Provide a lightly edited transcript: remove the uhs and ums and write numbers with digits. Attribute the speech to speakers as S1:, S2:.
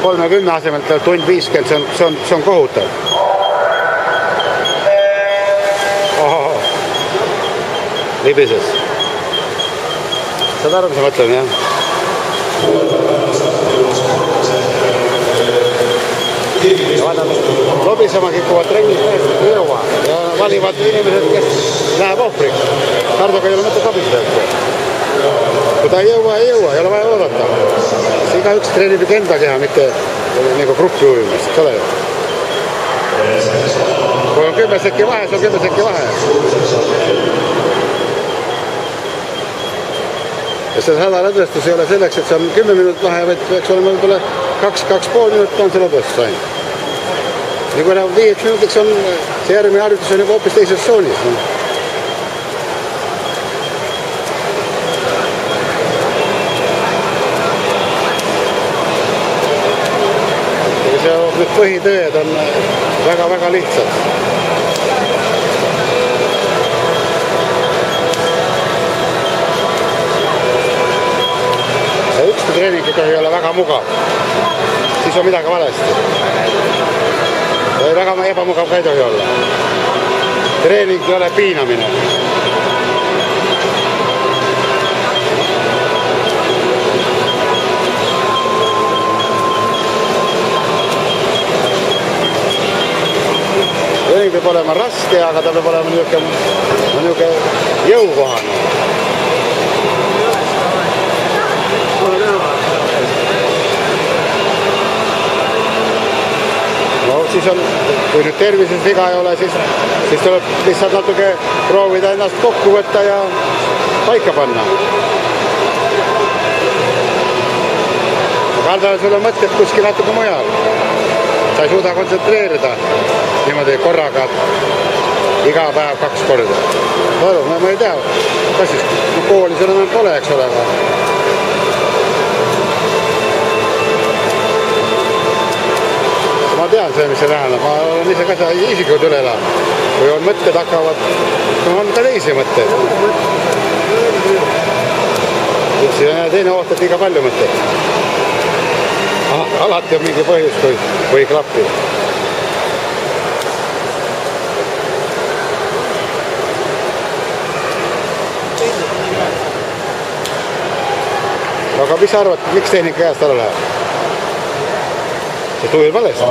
S1: 30 asemel tund 50, see on kohutav. Ohoh, libises. Saad aru, mis ma mõtlen, jah? Lobisema kikuvad trennid meestest ei jõua ja valivad inimesed, kes läheb ohvriks. Hardoga ei ole mõtet lobiseda. Kui ta ei jõua, ei ole vaja oodata. Iga üks treenib enda keha, mitte nagu gruppi ujumist, eks ole. Kui on 10 sekki vahe, see on 10 sekki vahe. Ja see 100 ladvestus ei ole selleks, et see on 10 minut vahe, vaid peaks olema võib-olla 2,5 minutit on see ladvestus ainult. Ja kui läheb 5 minutiks on, see järgmine harjutus on juba hoopis teises tsoonis. Need põhitõed on väga-väga lihtsad. Ja ükski treening ei ole väga mugav. Siis on midagi valesti. Väga ebamugav ka ei tohi olla. Treening ei ole piinamine. Treening peab olema raske, aga ta peab olema niisugune jõukohane. No siis on, kui nüüd tervises viga ei ole, siis tuleb lihtsalt natuke proovida ennast kokku võtta ja paika panna. Aga sul on mõtted kuskil natuke mujal. Sa ei suuda kontsentreerida niimoodi korraga iga päev 2 korda. Ma ei tea, kas siis kooli sul enam pole, eks ole. Ma tean see, mis see tähendab. Ma olen ise ka seda isiklikult üle elanud. Kui on mõtted hakkavad, on ka teisi mõtteid. Teine ootab liiga palju mõtteid. Alati on mingi põhjus, kui ei klappi. Aga mis sa arvad, miks tehnika käest ära läheb? See tujub valesti.